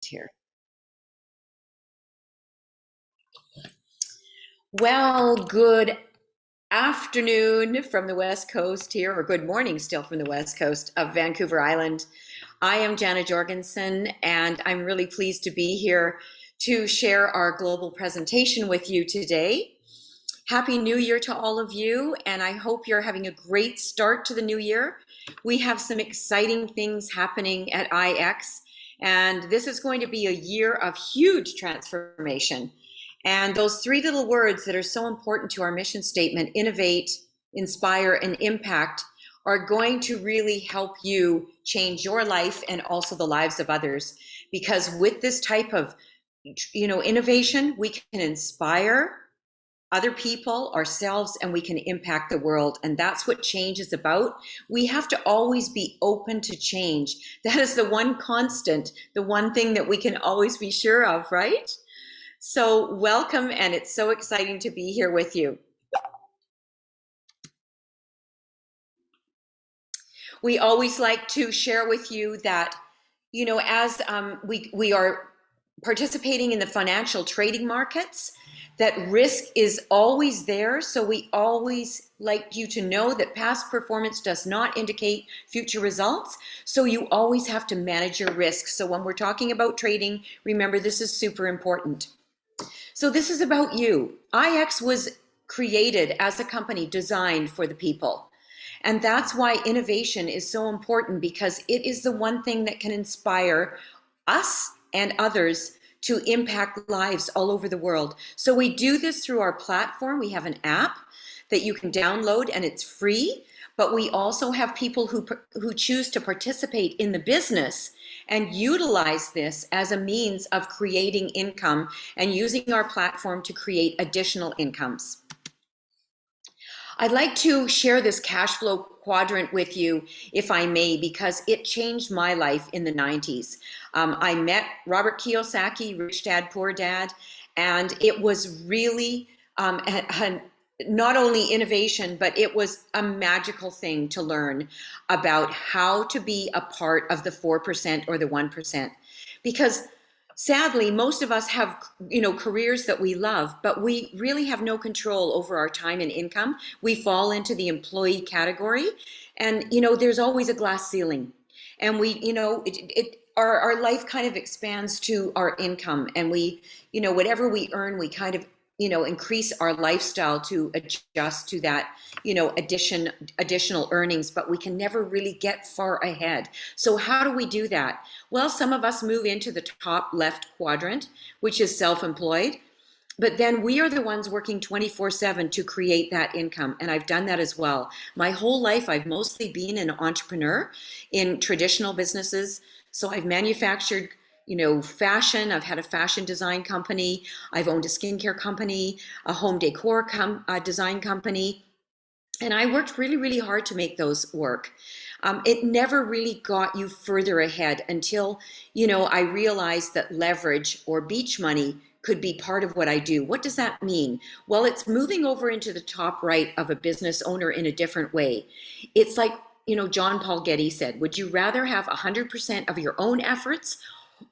here. Well, good afternoon from the West Coast here, or good morning still from the West Coast of Vancouver Island. I am Jana Jorgensen, and I'm really pleased to be here to share our global presentation with you today. Happy New Year to all of you, and I hope you're having a great start to the new year. We have some exciting things happening at IX, and this is going to be a year of huge transformation. And those three little words that are so important to our mission statement, innovate, inspire, and impact, are going to really help you change your life and also the lives of others. Because with this type of innovation, we can inspire other people, ourselves, and we can impact the world. And that's what change is about. We have to always be open to change. That is the one constant, the one thing that we can always be sure of, right? So welcome, and it's so exciting to be here with you. We always like to share with you that, as we are participating in the financial trading markets, that risk is always there. So we always like you to know that past performance does not indicate future results. So you always have to manage your risks. So when we're talking about trading, remember this is super important. So this is about you. IX was created as a company designed for the people. And that's why innovation is so important, because it is the one thing that can inspire us and others to impact lives all over the world. So we do this through our platform. We have an app that you can download and it's free, but we also have people who choose to participate in the business and utilize this as a means of creating income and using our platform to create additional incomes. I'd like to share this cash flow quadrant with you, if I may, because it changed my life in the 90s. I met Robert Kiyosaki, Rich Dad, Poor Dad, and it was really not only innovation, but it was a magical thing to learn about how to be a part of the 4% or the 1%. Because sadly, most of us have, careers that we love, but we really have no control over our time and income. We fall into the employee category, and, there's always a glass ceiling. And our life kind of expands to our income, and we, whatever we earn, we kind of, increase our lifestyle to adjust to that, additional earnings, but we can never really get far ahead. So how do we do that? Well, some of us move into the top left quadrant, which is self-employed, but then we are the ones working 24/7 to create that income. And I've done that as well. My whole life, I've mostly been an entrepreneur in traditional businesses. So I've manufactured fashion. I've had a fashion design company. I've owned a skincare company, a home decor design company. And I worked really, really hard to make those work. It never really got you further ahead until, I realized that leverage or beach money could be part of what I do. What does that mean? Well, it's moving over into the top right of a business owner in a different way. It's like, John Paul Getty said, would you rather have 100% of your own efforts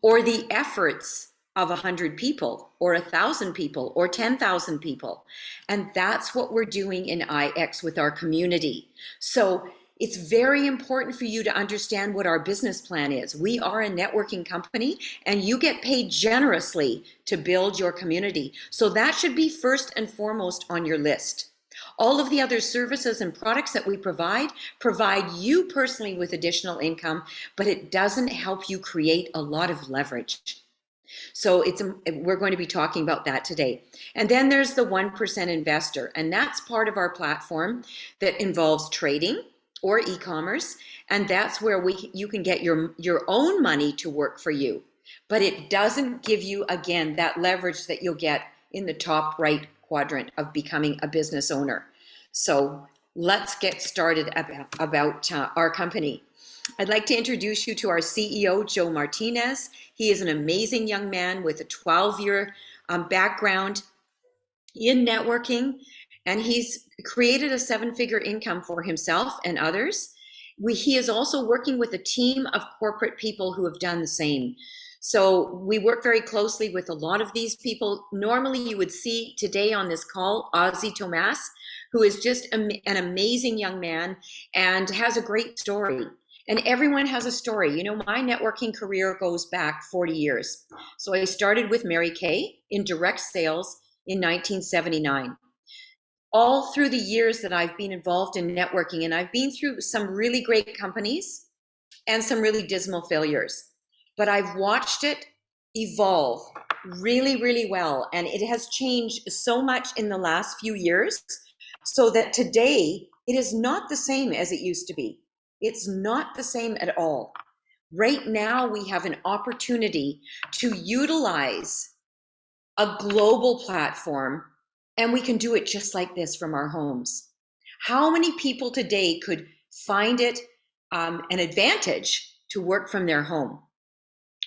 or the efforts of 100 people or 1,000 people or 10,000 people? And that's what we're doing in IX with our community. So it's very important for you to understand what our business plan is. We are a networking company, and you get paid generously to build your community. So that should be first and foremost on your list. All of the other services and products that we provide you personally with additional income, but it doesn't help you create a lot of leverage. So we're going to be talking about that today. And then there's the 1% investor, and that's part of our platform that involves trading or e-commerce, and that's where you can get your own money to work for you. But it doesn't give you, again, that leverage that you'll get in the top right quadrant of becoming a business owner. So let's get started about our company. I'd like to introduce you to our CEO, Joe Martinez. He is an amazing young man with a 12-year background in networking, and he's created a 7-figure income for himself and others. He is also working with a team of corporate people who have done the same. So we work very closely with a lot of these people. Normally you would see today on this call, Ozzy Tomas, who is just an amazing young man and has a great story. And everyone has a story. You know, my networking career goes back 40 years. So I started with Mary Kay in direct sales in 1979. All through the years that I've been involved in networking, and I've been through some really great companies and some really dismal failures, but I've watched it evolve really, really well. And it has changed so much in the last few years so that today it is not the same as it used to be. It's not the same at all. Right now, we have an opportunity to utilize a global platform, and we can do it just like this from our homes. How many people today could find it an advantage to work from their home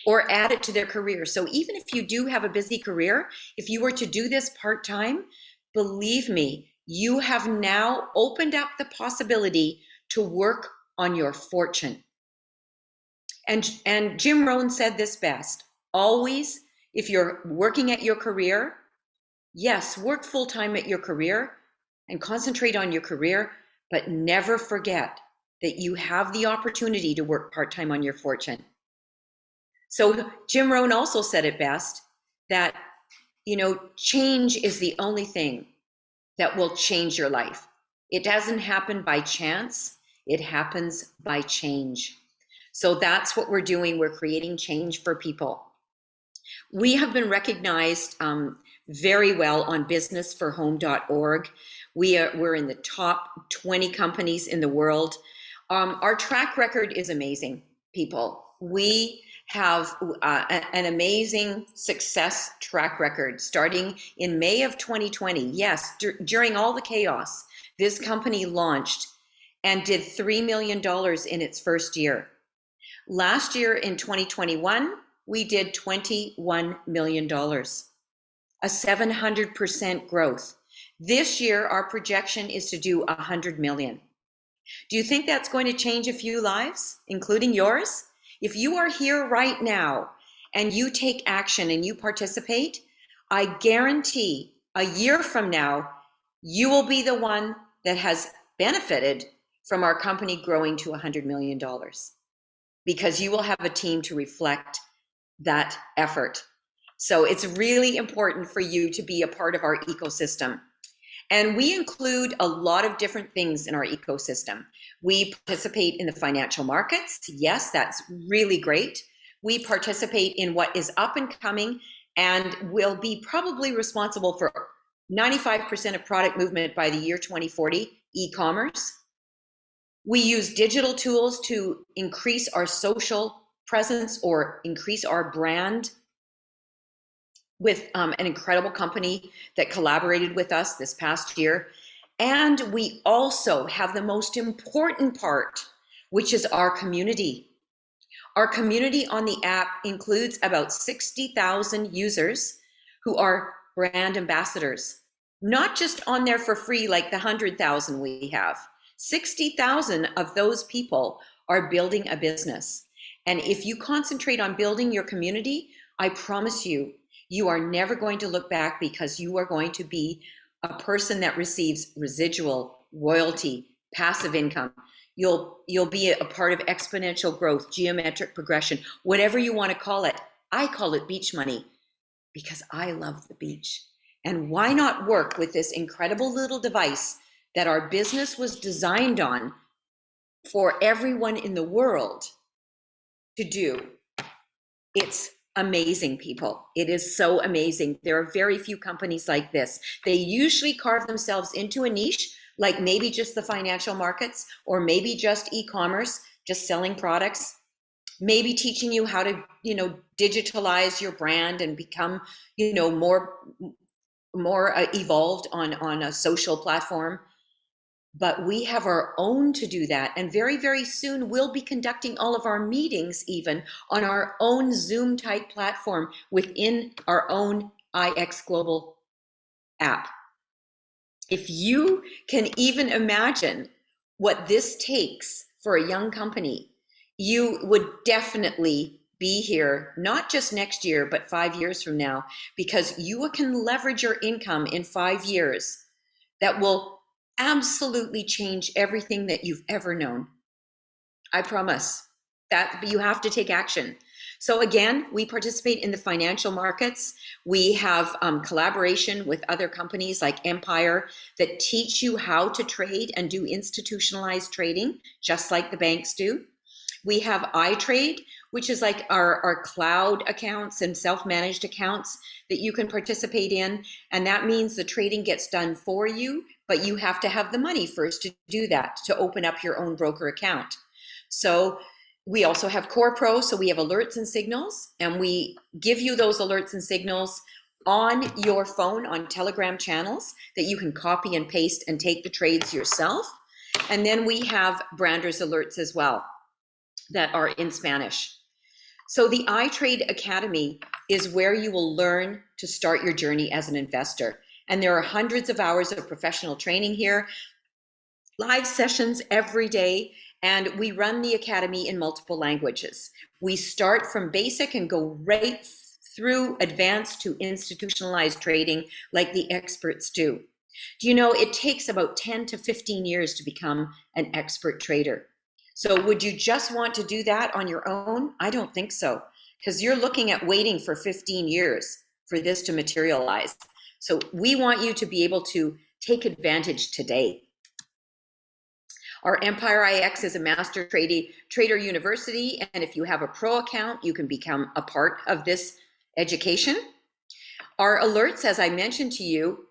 or add it to their career? So even if you do have a busy career, if you were to do this part-time, believe me, you have now opened up the possibility to work on your fortune. And Jim Rohn said this best: always, if you're working at your career, yes, work full-time at your career and concentrate on your career, but never forget that you have the opportunity to work part-time on your fortune. So Jim Rohn also said it best, that, you know, change is the only thing that will change your life. It doesn't happen by chance, it happens by change. So that's what we're doing. We're creating change for people. We have been recognized very well on businessforhome.org. We're in the top 20 companies in the world. Our track record is amazing, people. We have an amazing success track record starting in May of 2020. Yes, during all the chaos, this company launched and did $3 million in its first year. Last year in 2021, we did $21 million, a 700% growth. This year, our projection is to do 100 million. Do you think that's going to change a few lives, including yours? If you are here right now and you take action and you participate, I guarantee a year from now, you will be the one that has benefited from our company growing to $100 million, because you will have a team to reflect that effort. So it's really important for you to be a part of our ecosystem. And we include a lot of different things in our ecosystem. We participate in the financial markets. Yes, that's really great. We participate in what is up and coming and will be probably responsible for 95% of product movement by the year 2040, e-commerce. We use digital tools to increase our social presence or increase our brand with an incredible company that collaborated with us this past year. And we also have the most important part, which is our community. Our community on the app includes about 60,000 users who are brand ambassadors, not just on there for free like the 100,000 we have. 60,000 of those people are building a business. And if you concentrate on building your community, I promise you, you are never going to look back, because you are going to be a person that receives residual, royalty, passive income. You'll be a part of exponential growth, geometric progression, whatever you want to call it. I call it beach money because I love the beach. And why not work with this incredible little device that our business was designed on for everyone in the world to do? It's amazing, people. It is so amazing. There are very few companies like this. They usually carve themselves into a niche, like maybe just the financial markets, or maybe just e-commerce, just selling products, maybe teaching you how to, digitalize your brand and become, more evolved on a social platform. But we have our own to do that. And very, very soon, we'll be conducting all of our meetings even on our own Zoom type platform within our own ixglobal app. If you can even imagine what this takes for a young company, you would definitely be here, not just next year, but 5 years from now, because you can leverage your income in 5 years that will absolutely change everything that you've ever known. I promise that you have to take action. So again, we participate in the financial markets. We have collaboration with other companies like Empire that teach you how to trade and do institutionalized trading, just like the banks do. We have Itrade, which is like our cloud accounts and self-managed accounts that you can participate in. And that means the trading gets done for you, but you have to have the money first to do that, to open up your own broker account. So we also have Core Pro, so we have alerts and signals, and we give you those alerts and signals on your phone on Telegram channels that you can copy and paste and take the trades yourself. And then we have Branders alerts as well that are in Spanish. So the Itrade Academy is where you will learn to start your journey as an investor. And there are hundreds of hours of professional training here, live sessions every day, and we run the academy in multiple languages. We start from basic and go right through advanced to institutionalized trading like the experts do. Do you know it takes about 10 to 15 years to become an expert trader? So would you just want to do that on your own? I don't think so, because you're looking at waiting for 15 years for this to materialize. So we want you to be able to take advantage today. Our Empire IX is a master trader university, and if you have a pro account, you can become a part of this education. Our alerts, as I mentioned to you,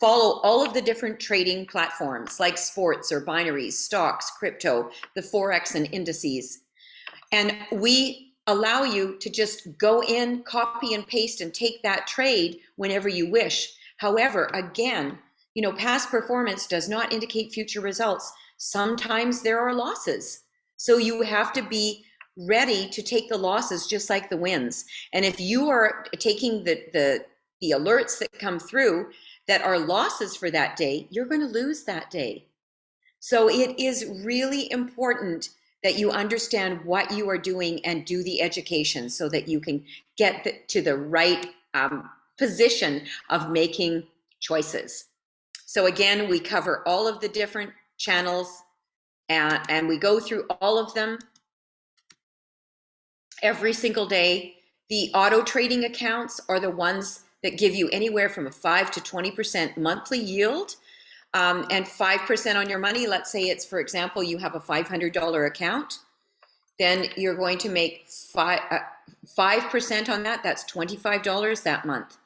follow all of the different trading platforms like sports or binaries, stocks, crypto, the Forex and indices. And we allow you to just go in, copy and paste and take that trade whenever you wish. However, again, you know, past performance does not indicate future results. Sometimes there are losses. So you have to be ready to take the losses just like the wins. And if you are taking the alerts that come through that are losses for that day, you're going to lose that day. So it is really important that you understand what you are doing and do the education so that you can get to the right position of making choices. So again, we cover all of the different channels and we go through all of them every single day. The auto trading accounts are the ones that give you anywhere from a 5 to 20% monthly yield and 5% on your money. Let's say it's, for example, you have a $500 account, then you're going to make 5% on that. That's $25 that month.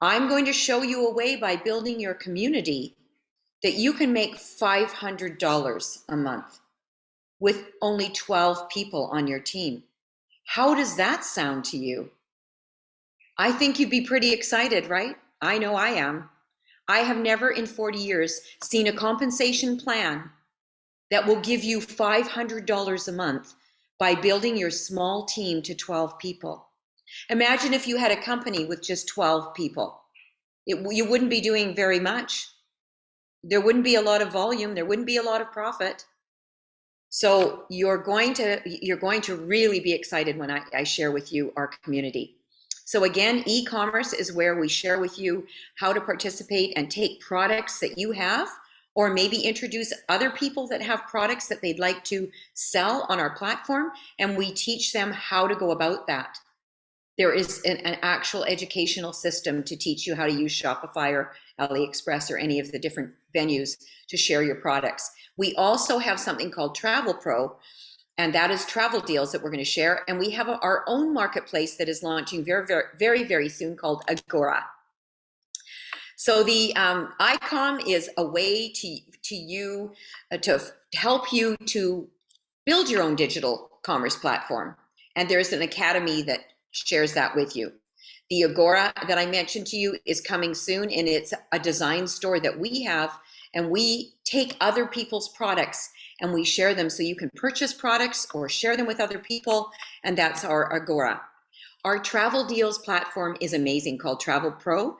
I'm going to show you a way by building your community that you can make $500 a month with only 12 people on your team. How does that sound to you? I think you'd be pretty excited, right? I know I am. I have never in 40 years seen a compensation plan that will give you $500 a month by building your small team to 12 people. Imagine if you had a company with just 12 people. You wouldn't be doing very much. There wouldn't be a lot of volume. There wouldn't be a lot of profit. So you're going to really be excited when I share with you our community. So again, e-commerce is where we share with you how to participate and take products that you have, or maybe introduce other people that have products that they'd like to sell on our platform, and we teach them how to go about that. There is an actual educational system to teach you how to use Shopify or AliExpress or any of the different venues to share your products. We also have something called Travel Pro, and that is travel deals that we're going to share. And we have our own marketplace that is launching very, very, very, very soon called Agora. So the ICOM is a way to help you to build your own digital commerce platform. And there's an academy that shares that with you. The Agora that I mentioned to you is coming soon, and it's a design store that we have, and we take other people's products and we share them so you can purchase products or share them with other people, and that's our Agora. Our travel deals platform is amazing, called Travel Pro.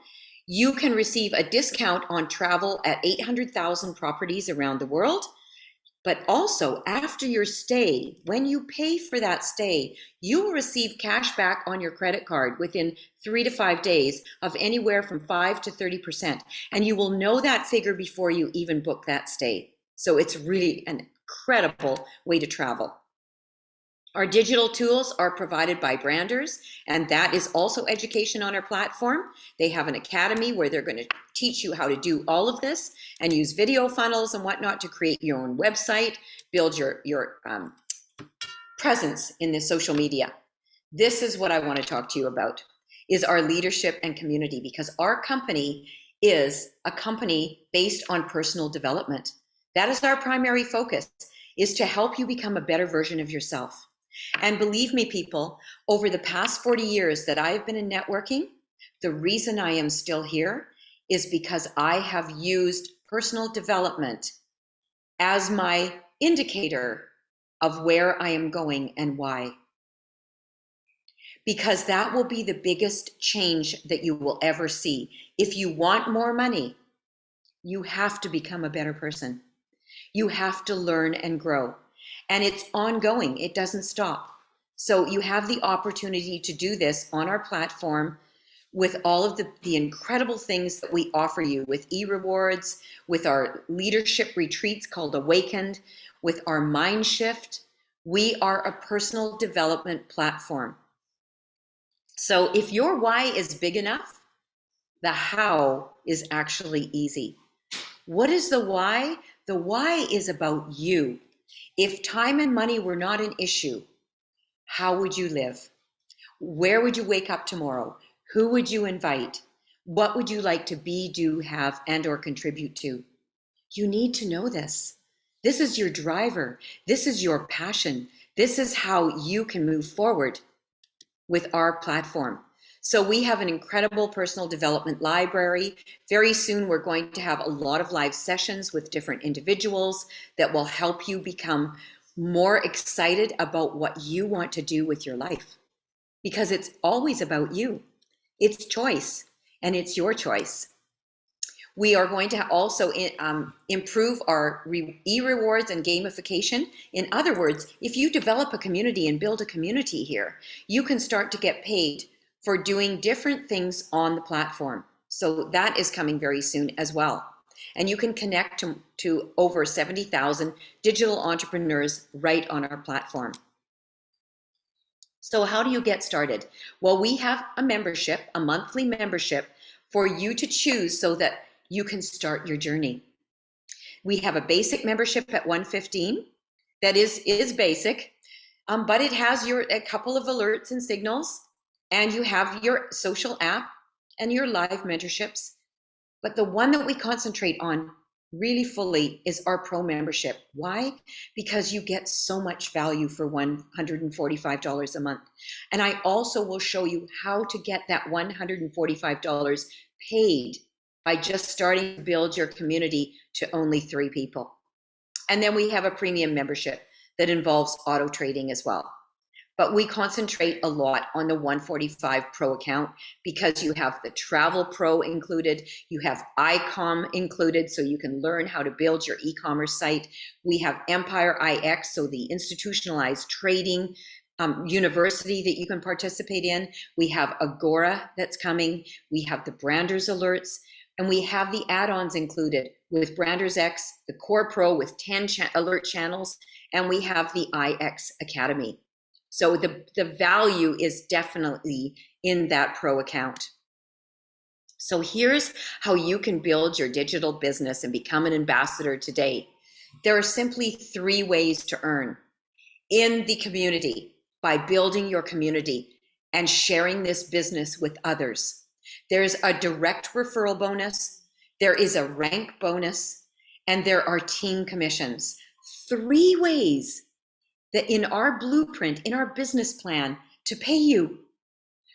You can receive a discount on travel at 800,000 properties around the world. But also, after your stay, when you pay for that stay, you will receive cash back on your credit card within 3 to 5 days of anywhere from 5 to 30%. And you will know that figure before you even book that stay. So it's really an incredible way to travel. Our digital tools are provided by branders, and that is also education on our platform. They have an academy where they're going to teach you how to do all of this and use video funnels and whatnot to create your own website, build your presence in the social media. This is what I want to talk to you about, is our leadership and community, because our company is a company based on personal development. That is our primary focus, is to help you become a better version of yourself. And believe me, people, over the past 40 years that I've been in networking, the reason I am still here is because I have used personal development as my indicator of where I am going and why. Because that will be the biggest change that you will ever see. If you want more money, you have to become a better person. You have to learn and grow. And it's ongoing, it doesn't stop. So you have the opportunity to do this on our platform with all of the incredible things that we offer you, with e-rewards, with our leadership retreats called Awakened, with our mind shift. We are a personal development platform. So if your why is big enough, the how is actually easy. What is the why? The why is about you. If time and money were not an issue, how would you live? Where would you wake up tomorrow? Who would you invite? What would you like to be, do, have, and or contribute to? You need to know this. This is your driver. This is your passion. This is how you can move forward with our platform. So we have an incredible personal development library. Very soon, we're going to have a lot of live sessions with different individuals that will help you become more excited about what you want to do with your life, because it's always about you. It's choice, and it's your choice. We are going to also improve our e-rewards and gamification. In other words, if you develop a community and build a community here, you can start to get paid for doing different things on the platform. So that is coming very soon as well. And you can connect to over 70,000 digital entrepreneurs right on our platform. So how do you get started? Well, we have a membership, a monthly membership for you to choose so that you can start your journey. We have a basic membership at $115 that is basic, but it has a couple of alerts and signals, and you have your social app and your live mentorships. But the one that we concentrate on really fully is our pro membership. Why? Because you get so much value for $145 a month. And I also will show you how to get that $145 paid by just starting to build your community to only 3 people. And then we have a premium membership that involves auto trading as well. But we concentrate a lot on the 145 Pro account because you have the Travel Pro included, you have ICOM included, so you can learn how to build your e-commerce site. We have Empire IX, so the institutionalized trading university that you can participate in. We have Agora that's coming. We have the Branders alerts, and we have the add-ons included with Branders X, the Core Pro with 10 alert channels, and we have the IX Academy. So the value is definitely in that pro account. So here's how you can build your digital business and become an ambassador today. There are simply 3 ways to earn in the community: by building your community and sharing this business with others. There's a direct referral bonus, there is a rank bonus, and there are team commissions. 3 ways that in our blueprint, in our business plan, to pay you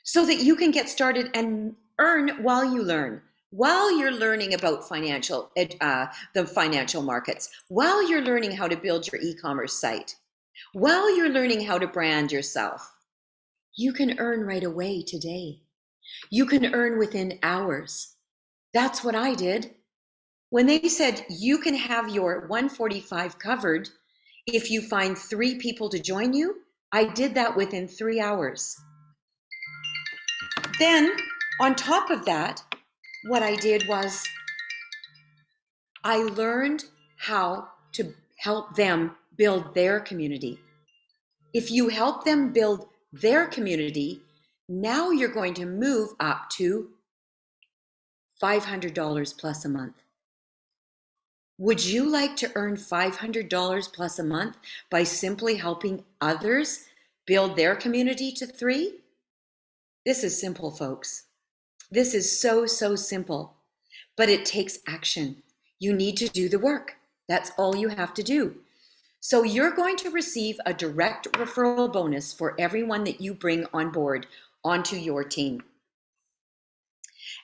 so that you can get started and earn while you learn, while you're learning about the financial markets, while you're learning how to build your e-commerce site, while you're learning how to brand yourself. You can earn right away today. You can earn within hours. That's what I did. When they said you can have your 145 covered if you find 3 people to join you, I did that within 3 hours. Then, on top of that, what I did was I learned how to help them build their community. If you help them build their community, now you're going to move up to $500 plus a month. Would you like to earn $500 plus a month by simply helping others build their community to 3? This is simple, folks. This is so simple, but it takes action. You need to do the work. That's all you have to do. So you're going to receive a direct referral bonus for everyone that you bring on board onto your team.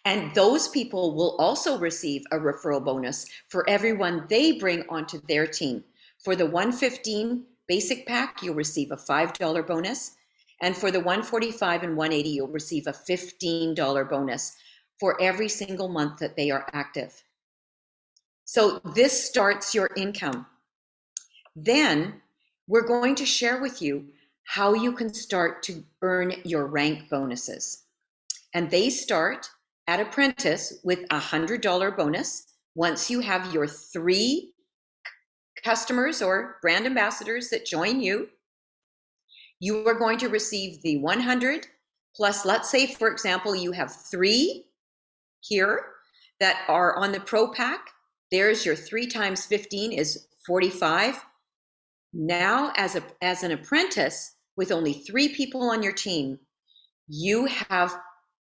And those people will also receive a referral bonus for everyone they bring onto their team. For the 115 basic pack, you'll receive a $5 bonus. And for the 145 and 180, you'll receive a $15 bonus for every single month that they are active. So this starts your income. Then we're going to share with you how you can start to earn your rank bonuses. And they start at apprentice with a $100 bonus. Once you have your 3 customers or brand ambassadors that join you, you are going to receive the 100 plus, let's say, for example, you have 3 here that are on the Pro Pack. There's your 3 times 15 is 45. Now, as an apprentice with only 3 people on your team, you have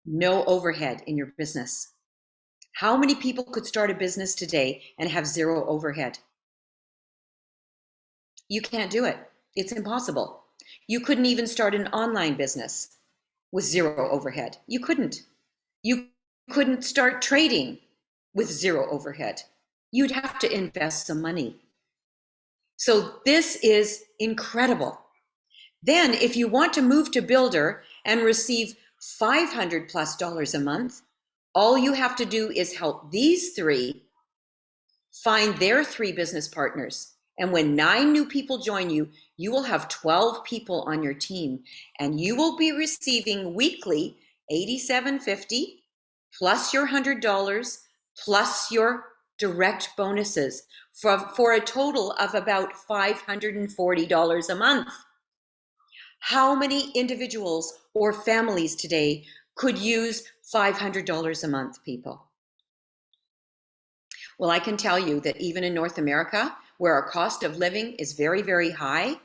no overhead in your business. How many people could start a business today and have 0 overhead? You can't do it. It's impossible. You couldn't even start an online business with 0 overhead. You couldn't. You couldn't start trading with 0 overhead. You'd have to invest some money. So this is incredible. Then if you want to move to Builder and receive $500 plus a month, all you have to do is help these 3 find their 3 business partners. And when 9 new people join you, you will have 12 people on your team, and you will be receiving weekly $87.50 plus your $100 plus your direct bonuses for a total of about $540 a month. How many individuals or families today could use $500 a month, people? Well, I can tell you that even in North America, where our cost of living is very high,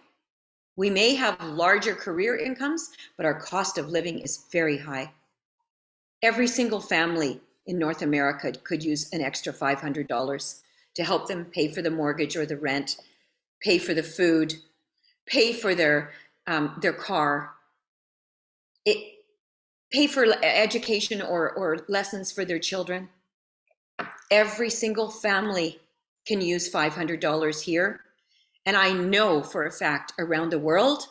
we may have larger career incomes, but our cost of living is very high. Every single family in North America could use an extra $500 to help them pay for the mortgage or the rent, pay for the food, pay for their car, pay for education or lessons for their children. Every single family can use $500 here. And I know for a fact around the world,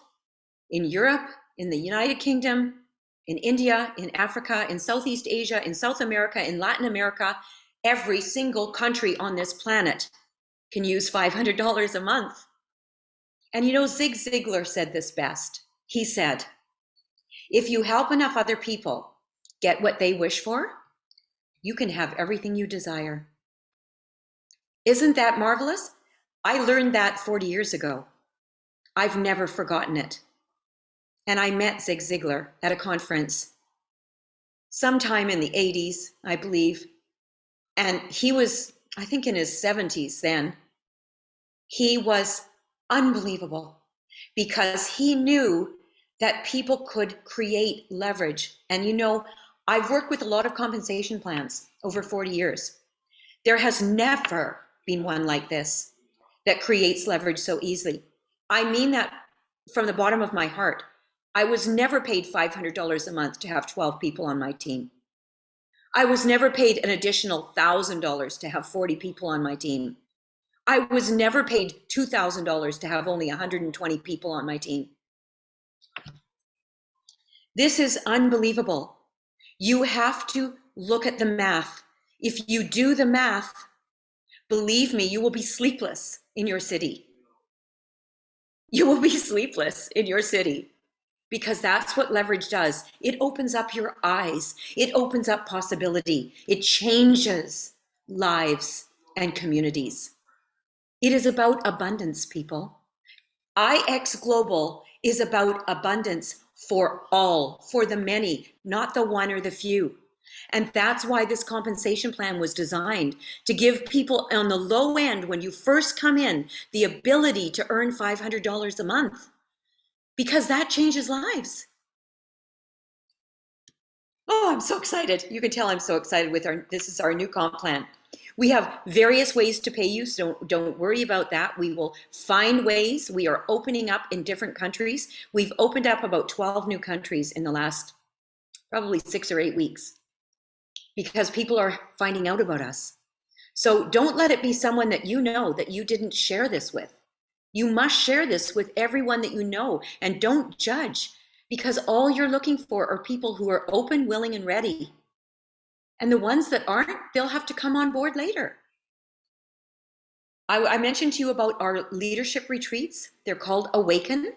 in Europe, in the United Kingdom, in India, in Africa, in Southeast Asia, in South America, in Latin America, every single country on this planet can use $500 a month. And you know, Zig Ziglar said this best. He said, if you help enough other people get what they wish for, you can have everything you desire. Isn't that marvelous? I learned that 40 years ago. I've never forgotten it. And I met Zig Ziglar at a conference sometime in the 80s, I believe. And he was, I think, in his 70s then. He was unbelievable because he knew that people could create leverage. And you know, I've worked with a lot of compensation plans over 40 years. There has never been one like this that creates leverage so easily. I mean that from the bottom of my heart. I was never paid $500 a month to have 12 people on my team. I was never paid an additional $1,000 to have 40 people on my team. I was never paid $2,000 to have only 120 people on my team. This is unbelievable. You have to look at the math. If you do the math, Believe me, you will be sleepless in your city. You will be sleepless in your city, because that's what leverage does. It opens up your eyes. It opens up possibility. It changes lives and communities. It is about abundance, people. ixglobal is about abundance for all, for the many, not the one or the few. And that's why this compensation plan was designed, to give people on the low end, when you first come in, the ability to earn $500 a month, because that changes lives. Oh, I'm so excited. You can tell I'm so excited with this is our new comp plan. We have various ways to pay you, so don't worry about that. We will find ways. We are opening up in different countries. We've opened up about 12 new countries in the last probably 6 or 8 weeks, because people are finding out about us. So don't let it be someone that you know that you didn't share this with. You must share this with everyone that you know, and don't judge, because all you're looking for are people who are open, willing, and ready. And the ones that aren't, they'll have to come on board later. I mentioned to you about our leadership retreats. They're called Awaken.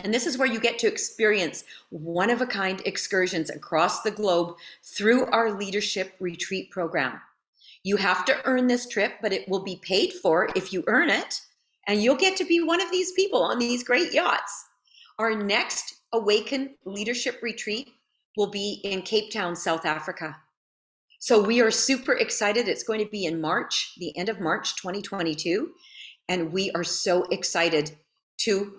And this is where you get to experience one-of-a-kind excursions across the globe through our leadership retreat program. You have to earn this trip, but it will be paid for if you earn it. And you'll get to be one of these people on these great yachts. Our next Awaken leadership retreat will be in Cape Town, South Africa. So we are super excited. It's going to be in March, the end of March 2022. And we are so excited to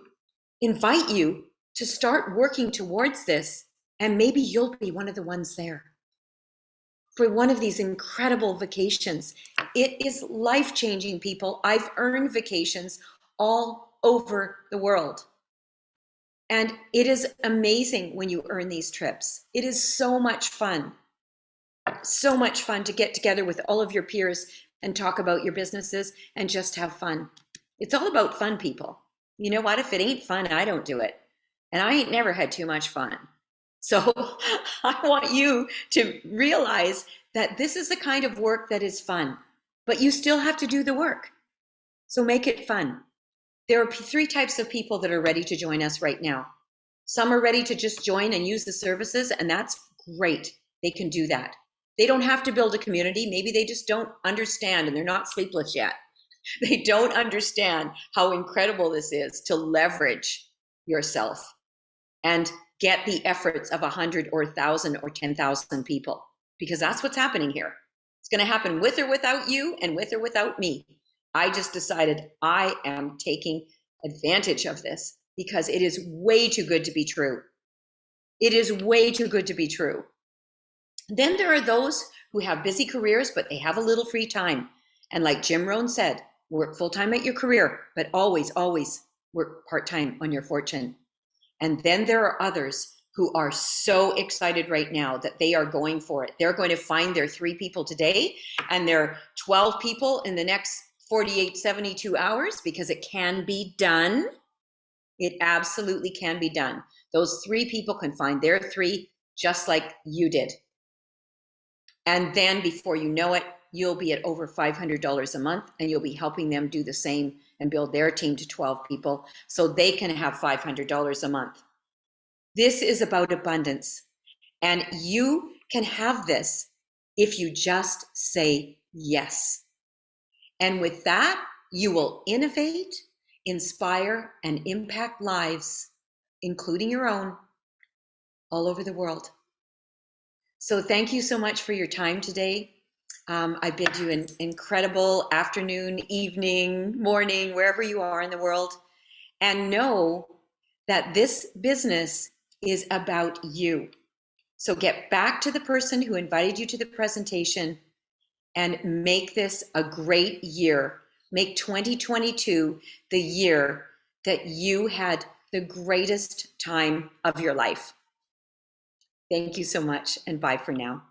invite you to start working towards this. And maybe you'll be one of the ones there for one of these incredible vacations. It is life-changing, people. I've earned vacations all over the world. And it is amazing when you earn these trips. It is so much fun. So much fun to get together with all of your peers and talk about your businesses and just have fun. It's all about fun, people. You know what? If it ain't fun, I don't do it. And I ain't never had too much fun. So I want you to realize that this is the kind of work that is fun, but you still have to do the work. So make it fun. There are 3 types of people that are ready to join us right now. Some are ready to just join and use the services, and that's great. They can do that. They don't have to build a community. Maybe they just don't understand and they're not sleepless yet. They don't understand how incredible this is to leverage yourself and get the efforts of 100 or 1,000 or 10,000 people, because that's what's happening here. It's going to happen with or without you and with or without me. I just decided I am taking advantage of this because it is way too good to be true. It is way too good to be true. Then there are those who have busy careers, but they have a little free time. And like Jim Rohn said, work full-time at your career, but always, always work part-time on your fortune. And then there are others who are so excited right now that they are going for it. They're going to find their 3 people today and their 12 people in the next 48, 72 hours, because it can be done. It absolutely can be done. Those 3 people can find their 3 just like you did. And then before you know it, you'll be at over $500 a month, and you'll be helping them do the same and build their team to 12 people so they can have $500 a month. This is about abundance, and you can have this if you just say yes. And with that, you will innovate, inspire, and impact lives, including your own, all over the world. So thank you so much for your time today. I bid you an incredible afternoon, evening, morning, wherever you are in the world. And know that this business is about you. So get back to the person who invited you to the presentation and make this a great year. Make 2022 the year that you had the greatest time of your life. Thank you so much, and bye for now.